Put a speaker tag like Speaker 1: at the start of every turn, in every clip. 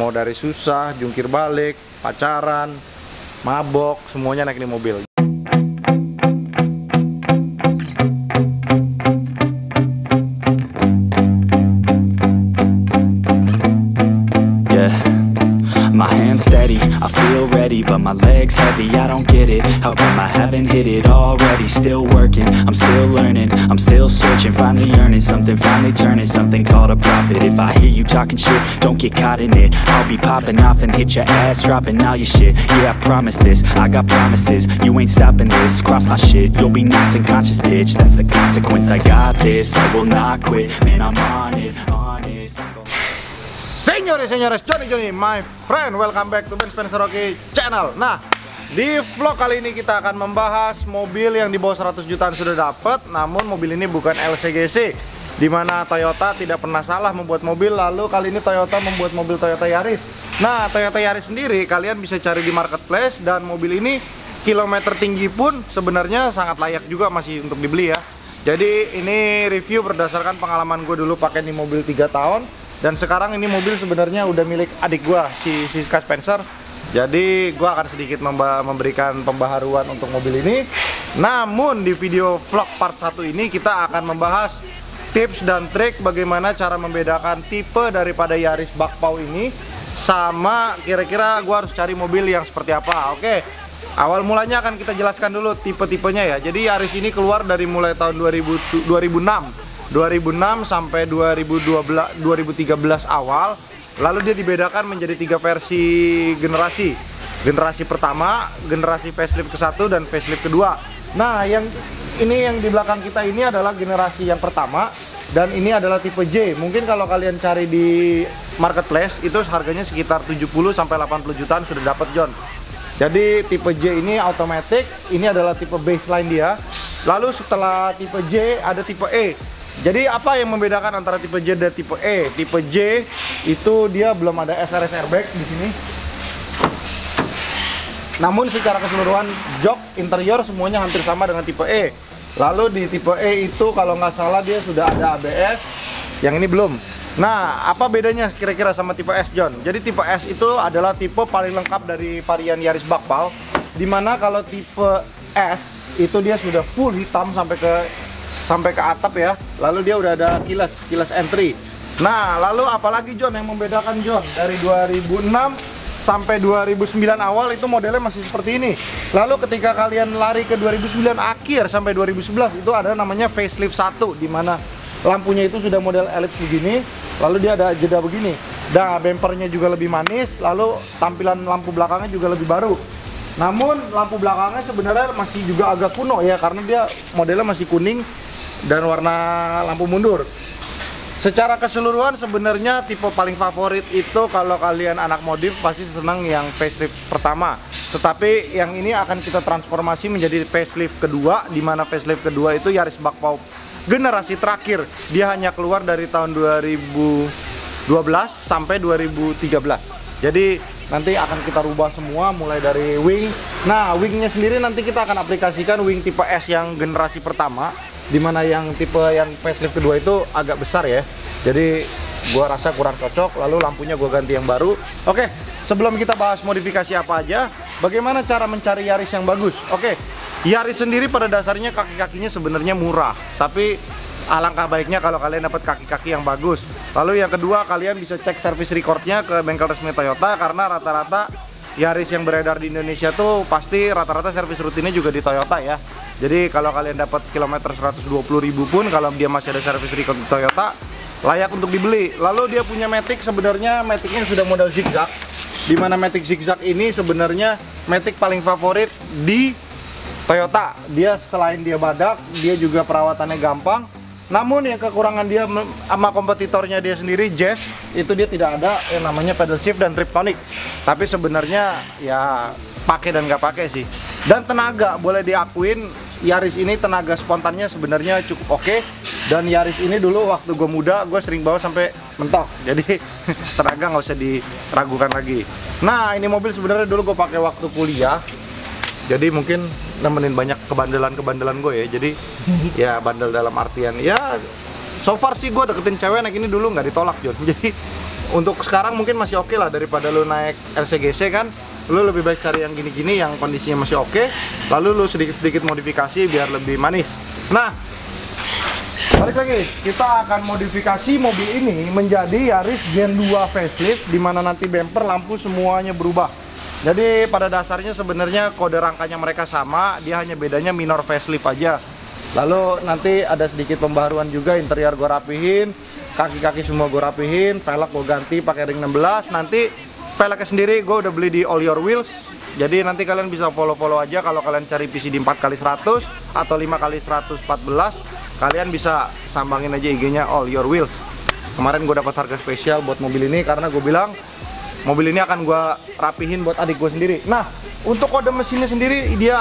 Speaker 1: Mau dari susah, jungkir balik, pacaran, mabok, semuanya naik ini mobil.
Speaker 2: My hands steady, I feel ready, but my legs heavy, I don't get it. How come I haven't hit it already? Still working, I'm still learning, I'm still searching, finally earning something, finally turning something called a profit. If I hear you talking shit, don't get caught in it. I'll be popping off and hit your ass, dropping all your shit. Yeah, I promise this, I got promises, you ain't stopping this. Cross my shit, you'll be knocked unconscious, bitch. That's the consequence, I got this, I will not quit. Man, I'm on it, honest.
Speaker 1: Senyores, Johnny, my friend, welcome back to Ben Spencer Rocky Channel. Nah, di vlog kali ini kita akan membahas mobil yang di bawah 100 jutaan sudah dapat, namun mobil ini bukan LCGC, dimana Toyota tidak pernah salah membuat mobil. Lalu kali ini Toyota membuat mobil Toyota Yaris. Nah, Toyota Yaris sendiri kalian bisa cari di marketplace, dan mobil ini kilometer tinggi pun sebenarnya sangat layak juga masih untuk dibeli ya. Jadi ini review berdasarkan pengalaman gue dulu pakai di mobil 3 tahun. Dan sekarang ini mobil sebenarnya udah milik adik gua, si Siska Spencer. Jadi gua akan sedikit memberikan pembaharuan untuk mobil ini. Namun di video vlog part 1 ini kita akan membahas tips dan trik bagaimana cara membedakan tipe daripada Yaris Bakpao ini, sama kira-kira gua harus cari mobil yang seperti apa. Oke, awal mulanya akan kita jelaskan dulu tipe-tipenya ya. Jadi Yaris ini keluar dari mulai tahun 2006 sampai 2013 awal. Lalu dia dibedakan menjadi 3 versi generasi. Generasi pertama, generasi facelift ke-1 dan facelift kedua. Nah, yang di belakang kita ini adalah generasi yang pertama, dan ini adalah tipe J. Mungkin kalau kalian cari di marketplace itu harganya sekitar 70 sampai 80 jutaan sudah dapat, John. Jadi tipe J ini automatic, ini adalah tipe baseline dia. Lalu setelah tipe J ada tipe E. Jadi apa yang membedakan antara tipe J dan tipe E? Tipe J itu dia belum ada SRS airbag di sini. Namun secara keseluruhan jok interior semuanya hampir sama dengan tipe E. Lalu di tipe E itu kalau nggak salah dia sudah ada ABS, yang ini belum. Nah, apa bedanya kira-kira sama tipe S, John? Jadi tipe S itu adalah tipe paling lengkap dari varian Yaris Bakpao. Dimana kalau tipe S itu dia sudah full hitam sampai ke atap ya. Lalu dia udah ada kilas entry. Nah, lalu apalagi, John, yang membedakan, John? Dari 2006 sampai 2009 awal itu modelnya masih seperti ini. Lalu ketika kalian lari ke 2009 akhir sampai 2011 itu ada namanya facelift 1, dimana lampunya itu sudah model ellipse begini. Lalu dia ada jeda begini. Dan bempernya juga lebih manis. Lalu tampilan lampu belakangnya juga lebih baru. Namun lampu belakangnya sebenarnya masih juga agak kuno ya, karena dia modelnya masih kuning dan warna lampu mundur. Secara keseluruhan sebenarnya tipe paling favorit itu kalau kalian anak modif pasti senang yang facelift pertama. Tetapi yang ini akan kita transformasi menjadi facelift kedua, di mana facelift kedua itu Yaris Bakpao generasi terakhir. Dia hanya keluar dari tahun 2012 sampai 2013. Jadi nanti akan kita rubah semua mulai dari wing. Nah, wingnya sendiri nanti kita akan aplikasikan wing tipe S yang generasi pertama, dimana yang tipe yang facelift kedua itu agak besar ya. Jadi gua rasa kurang cocok. Lalu lampunya gua ganti yang baru. Oke, sebelum kita bahas modifikasi apa aja, bagaimana cara mencari Yaris yang bagus? Oke, Yaris sendiri pada dasarnya kaki-kakinya sebenarnya murah, tapi alangkah baiknya kalau kalian dapat kaki-kaki yang bagus. Lalu yang kedua, kalian bisa cek service recordnya ke bengkel resmi Toyota, karena rata-rata Yaris yang beredar di Indonesia tuh pasti rata-rata servis rutinnya juga di Toyota ya. Jadi kalau kalian dapat kilometer 120.000 pun, kalau dia masih ada servis record di Toyota, layak untuk dibeli. Lalu dia punya matic, sebenarnya maticnya sudah model zigzag, dimana matic zigzag ini sebenarnya matic paling favorit di Toyota. Dia selain dia badak, dia juga perawatannya gampang. Namun yang kekurangan dia sama kompetitornya dia sendiri, Jazz, itu dia tidak ada yang namanya pedal shift dan triptonic. Tapi sebenarnya ya pakai dan nggak pakai sih. Dan tenaga, boleh diakuin Yaris ini tenaga spontannya sebenarnya cukup oke. Dan Yaris ini dulu waktu gue muda, gue sering bawa sampai mentok. Jadi tenaga nggak usah diragukan lagi. Nah, ini mobil sebenarnya dulu gue pakai waktu kuliah. Jadi mungkin nemenin banyak kebandelan gue ya. Jadi ya bandel dalam artian ya, so far sih gue deketin cewek naik ini dulu nggak ditolak, John. Jadi untuk sekarang mungkin masih oke lah, daripada lu naik LCGC kan. Lu lebih baik cari yang gini-gini yang kondisinya masih oke, lalu lu sedikit-sedikit modifikasi biar lebih manis. Nah, balik lagi, kita akan modifikasi mobil ini menjadi Yaris Gen 2 facelift, dimana nanti bumper, lampu semuanya berubah. Jadi pada dasarnya sebenarnya kode rangkanya mereka sama, dia hanya bedanya minor facelift aja. Lalu nanti ada sedikit pembaruan juga, interior gue rapihin, kaki-kaki semua gue rapihin, velg gue ganti pakai ring 16. Nanti velgnya sendiri gue udah beli di All Your Wheels. Jadi nanti kalian bisa follow-follow aja kalau kalian cari PCD 4x100 atau 5x114. Kalian bisa sambangin aja IG-nya All Your Wheels. Kemarin gue dapat harga spesial buat mobil ini karena gue bilang mobil ini akan gue rapihin buat adik gue sendiri. Nah, untuk kode mesinnya sendiri dia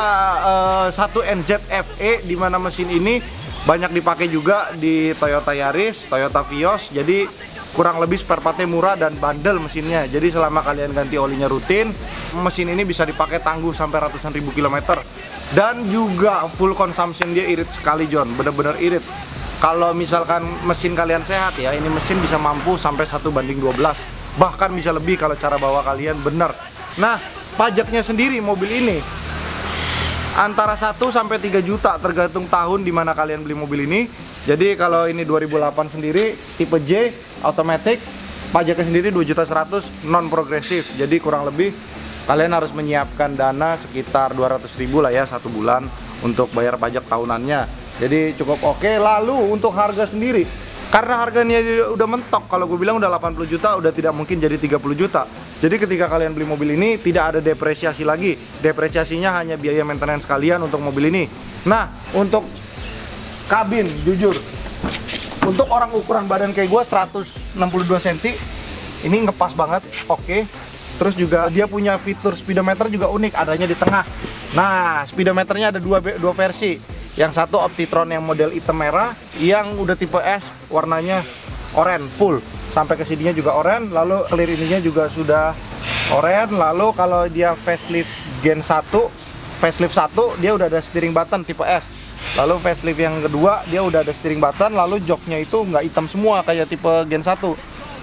Speaker 1: 1NZFE, dimana mesin ini banyak dipakai juga di Toyota Yaris, Toyota Vios. Jadi kurang lebih spare partnya murah dan bandel mesinnya. Jadi selama kalian ganti olinya rutin, mesin ini bisa dipakai tangguh sampai ratusan ribu kilometer. Dan juga full consumption dia irit sekali John, bener-bener irit. Kalau misalkan mesin kalian sehat ya, ini mesin bisa mampu sampai 1:12, bahkan bisa lebih kalau cara bawa kalian bener. Nah, pajaknya sendiri mobil ini antara 1 sampai 3 juta tergantung tahun dimana kalian beli mobil ini. Jadi kalau ini 2008 sendiri tipe J automatic, pajaknya sendiri 2.100.000 non progresif. Jadi kurang lebih kalian harus menyiapkan dana sekitar 200.000 lah ya satu bulan untuk bayar pajak tahunannya. Jadi cukup oke. Lalu untuk harga sendiri, karena harganya udah mentok, kalau gue bilang udah 80 juta, udah tidak mungkin jadi 30 juta. Jadi ketika kalian beli mobil ini tidak ada depresiasi lagi. Depresiasinya hanya biaya maintenance kalian untuk mobil ini. Nah, untuk kabin, jujur, untuk orang ukuran badan kayak gue 162 cm, ini ngepas banget, oke. Terus juga dia punya fitur speedometer juga unik, adanya di tengah. Nah, speedometernya ada dua versi. Yang satu Optitron yang model hitam merah, yang udah tipe S warnanya oranye full. Sampai ke sininya juga oranye, lalu clear ininya juga sudah oranye. Lalu kalau dia facelift Gen 1, facelift 1 dia udah ada steering button tipe S. Lalu facelift yang kedua dia udah ada steering button, lalu joknya itu nggak hitam semua kayak tipe Gen 1.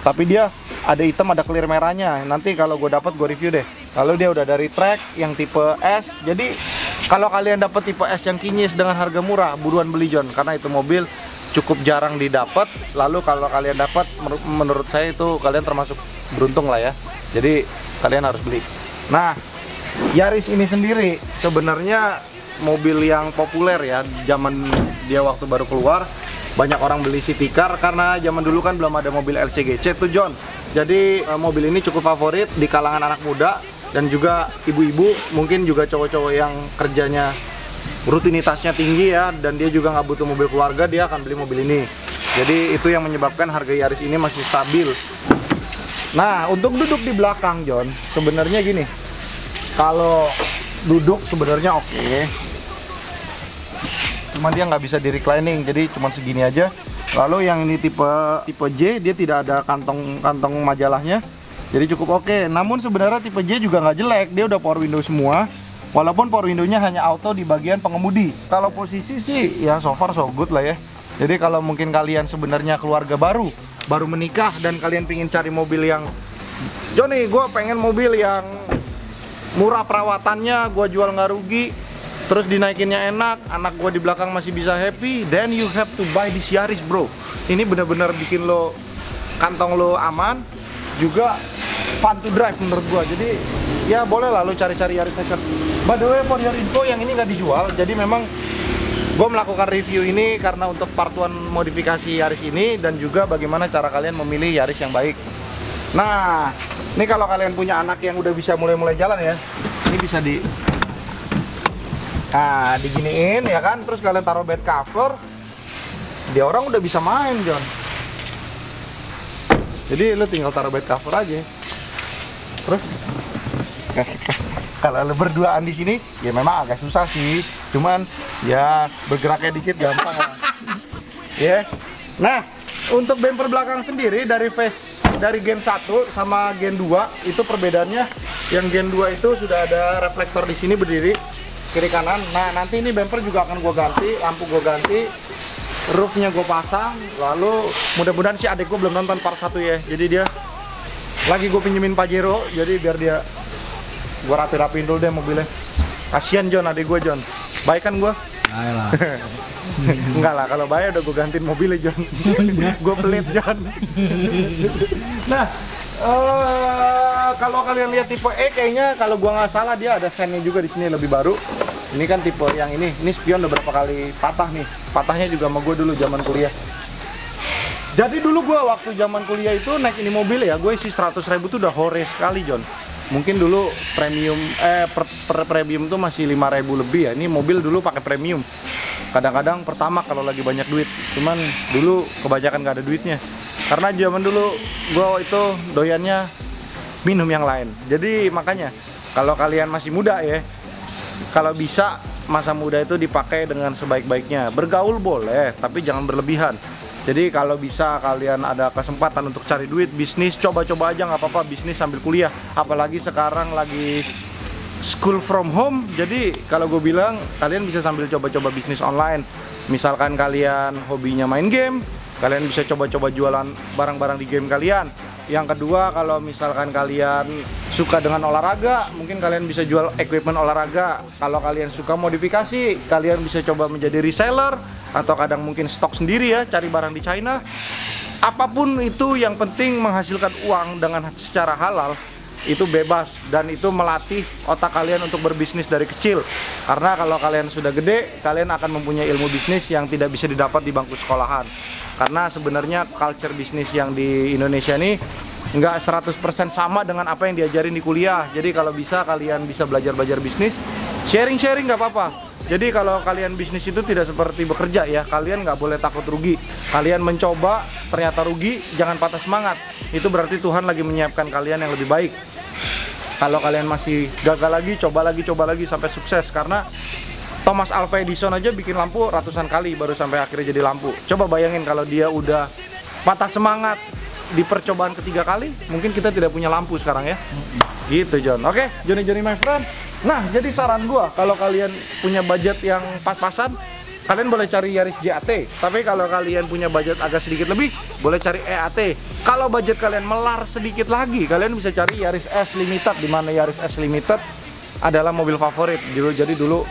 Speaker 1: Tapi dia ada hitam, ada clear merahnya. Nanti kalau gue dapat gue review deh. Lalu dia udah dari track yang tipe S. Jadi kalau kalian dapat tipe S yang kinyis dengan harga murah, buruan beli John, karena itu mobil cukup jarang didapat. Lalu kalau kalian dapat, menurut saya itu kalian termasuk beruntung lah ya. Jadi kalian harus beli. Nah, Yaris ini sendiri sebenarnya mobil yang populer ya, zaman dia waktu baru keluar. Banyak orang beli city car karena zaman dulu kan belum ada mobil LCGC tuh John. Jadi mobil ini cukup favorit di kalangan anak muda dan juga ibu-ibu, mungkin juga cowok-cowok yang kerjanya rutinitasnya tinggi ya, dan dia juga nggak butuh mobil keluarga, dia akan beli mobil ini. Jadi itu yang menyebabkan harga Yaris ini masih stabil. Nah, untuk duduk di belakang John, sebenarnya gini, kalau duduk sebenarnya oke. Cuman dia nggak bisa di reclining, jadi cuma segini aja. Lalu yang ini tipe J, dia tidak ada kantong majalahnya, jadi cukup oke. Namun sebenarnya tipe J juga nggak jelek, dia udah power window semua. Walaupun power window-nya hanya auto di bagian pengemudi. Kalau posisi sih ya so far so good lah ya. Jadi kalau mungkin kalian sebenarnya keluarga baru menikah dan kalian pingin cari mobil yang Johnny, gue pengen mobil yang murah perawatannya, gue jual nggak rugi, terus dinaikinnya enak, anak gue di belakang masih bisa happy, then you have to buy this Yaris bro. Ini bener-bener bikin lo, kantong lo aman, juga fun to drive menurut gue. Jadi ya boleh lah lo cari-cari Yaris second. By the way, for your info, yang ini nggak dijual. Jadi memang gue melakukan review ini karena untuk part 1 modifikasi Yaris ini, dan juga bagaimana cara kalian memilih Yaris yang baik. Nah, ini kalau kalian punya anak yang udah bisa mulai-mulai jalan ya, ini bisa diginiin ya kan, terus kalian taruh bed cover, dia orang udah bisa main John. Jadi lu tinggal taruh bed cover aja. Terus kalau lu berduaan di sini ya memang agak susah sih, cuman ya bergeraknya dikit gampang lah. Ya. Nah, untuk bumper belakang sendiri dari Gen 1 sama Gen 2 itu perbedaannya. Yang Gen 2 itu sudah ada reflektor di sini berdiri kiri kanan. Nah, nanti ini bumper juga akan gue ganti, lampu gue ganti, roofnya gue pasang. Lalu mudah-mudahan sih adik gue belum nonton part 1 ya, jadi dia Lagi gue pinjemin Pajero, jadi biar dia gue rapi-rapiin dulu deh mobilnya. Kasian John, adik gue John. Baik kan gue?
Speaker 3: Ayolah.
Speaker 1: Enggak lah, kalau bayar udah gue gantiin mobilnya John. Gue pelit John. Nah, kalau kalian lihat tipe E kayaknya kalau gua nggak salah dia ada sennya juga di sini lebih baru. Ini kan tipe yang ini spion udah berapa kali patah nih. Patahnya juga sama gue dulu zaman kuliah. Jadi dulu gua waktu zaman kuliah itu naik ini mobil ya, gue isi 100.000 tuh udah hore sekali John. Mungkin dulu premium per premium tuh masih 5.000 lebih ya. Ini mobil dulu pakai premium. Kadang-kadang pertama kalau lagi banyak duit. Cuman dulu kebanyakan gak ada duitnya. Karena zaman dulu gua itu doyannya minum yang lain. Jadi makanya kalau kalian masih muda ya, kalau bisa masa muda itu dipakai dengan sebaik-baiknya. Bergaul boleh, tapi jangan berlebihan. Jadi kalau bisa kalian ada kesempatan untuk cari duit, bisnis, coba-coba aja nggak apa-apa, bisnis sambil kuliah. Apalagi sekarang lagi school from home, jadi kalau gue bilang kalian bisa sambil coba-coba bisnis online. Misalkan kalian hobinya main game, kalian bisa coba-coba jualan barang-barang di game kalian. Yang kedua, kalau misalkan kalian suka dengan olahraga, mungkin kalian bisa jual equipment olahraga. Kalau kalian suka modifikasi, kalian bisa coba menjadi reseller, atau kadang mungkin stok sendiri ya, cari barang di China. Apapun itu, yang penting menghasilkan uang dengan secara halal, itu bebas. Dan itu melatih otak kalian untuk berbisnis dari kecil. Karena kalau kalian sudah gede, kalian akan mempunyai ilmu bisnis yang tidak bisa didapat di bangku sekolahan. Karena sebenarnya culture bisnis yang di Indonesia ini nggak 100% sama dengan apa yang diajarin di kuliah. Jadi kalau bisa kalian bisa belajar-belajar bisnis, sharing-sharing nggak apa-apa. Jadi kalau kalian bisnis itu tidak seperti bekerja ya, kalian nggak boleh takut rugi. Kalian mencoba, ternyata rugi, jangan patah semangat. Itu berarti Tuhan lagi menyiapkan kalian yang lebih baik. Kalau kalian masih gagal lagi, coba lagi sampai sukses. Karena Thomas Alva Edison aja bikin lampu ratusan kali baru sampai akhirnya jadi lampu. Coba bayangin kalau dia udah patah semangat di percobaan ketiga kali, mungkin kita tidak punya lampu sekarang ya. Gitu John. Oke, Johnny my friend. Nah, jadi saran gua kalau kalian punya budget yang pas-pasan, kalian boleh cari Yaris JAT. Tapi kalau kalian punya budget agak sedikit lebih, boleh cari EAT. Kalau budget kalian melar sedikit lagi, kalian bisa cari Yaris S Limited, di mana Yaris S Limited adalah mobil favorit. Jadi dulu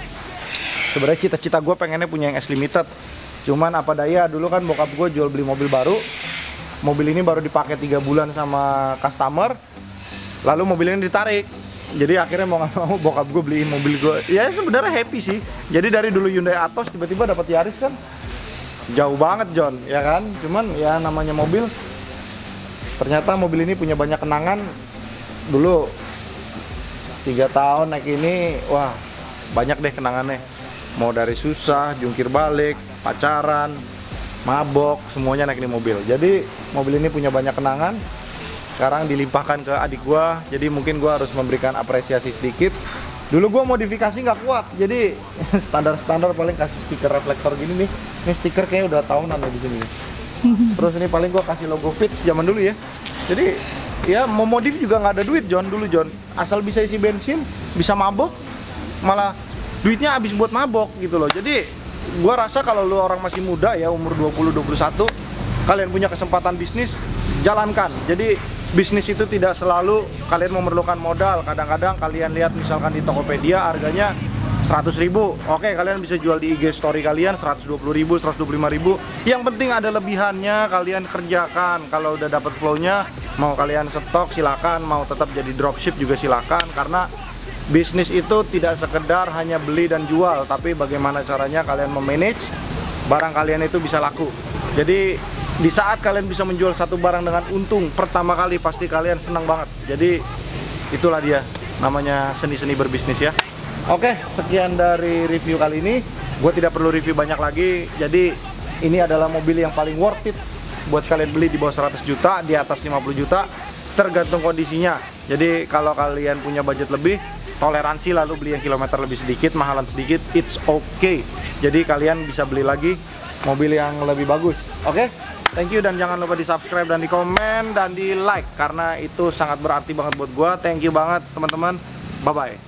Speaker 1: sebenarnya cita-cita gue pengennya punya yang S Limited. Cuman apa daya, dulu kan bokap gue jual beli mobil baru. Mobil ini baru dipakai 3 bulan sama customer. Lalu mobil ini ditarik. Jadi akhirnya mau nggak mau bokap gue beliin mobil gue. Ya sebenarnya happy sih. Jadi dari dulu Hyundai Atos tiba-tiba dapat Yaris kan. Jauh banget John, ya kan? Cuman ya namanya mobil. Ternyata mobil ini punya banyak kenangan. Dulu 3 tahun naik ini, wah banyak deh kenangannya. Mau dari susah, jungkir balik, pacaran, mabok, semuanya naik ini mobil. Jadi mobil ini punya banyak kenangan. Sekarang dilimpahkan ke adik gua, jadi mungkin gua harus memberikan apresiasi sedikit. Dulu gua modifikasi nggak kuat, jadi standar-standar paling kasih stiker reflektor gini nih. Ini stiker kayaknya udah tahunan ya di sini. Terus ini paling gua kasih logo Fitz zaman dulu ya. Jadi ya mau modif juga nggak ada duit John dulu John. Asal bisa isi bensin, bisa mabok, malah duitnya habis buat mabok gitu loh. Jadi gua rasa kalau lu orang masih muda ya, umur 20-21, kalian punya kesempatan bisnis, jalankan. Jadi bisnis itu tidak selalu kalian memerlukan modal. Kadang-kadang kalian lihat misalkan di Tokopedia harganya 100.000. Oke, kalian bisa jual di IG story kalian 120.000, 125.000. Yang penting ada lebihannya, kalian kerjakan. Kalau udah dapat flow-nya, mau kalian stok silakan, mau tetap jadi dropship juga silakan. Karena bisnis itu tidak sekedar hanya beli dan jual, tapi bagaimana caranya kalian memanage barang kalian itu bisa laku. Jadi di saat kalian bisa menjual satu barang dengan untung pertama kali, pasti kalian senang banget. Jadi itulah dia namanya seni-seni berbisnis ya. Oke, sekian dari review kali ini. Gue tidak perlu review banyak lagi. Jadi ini adalah mobil yang paling worth it buat kalian beli di bawah 100 juta, di atas 50 juta, tergantung kondisinya. Jadi kalau kalian punya budget lebih, toleransi lalu beli yang kilometer lebih sedikit, mahalan sedikit, it's okay. Jadi kalian bisa beli lagi mobil yang lebih bagus. Oke, thank you, dan jangan lupa di subscribe dan di komen dan di like, karena itu sangat berarti banget buat gua. Thank you banget teman-teman, bye bye.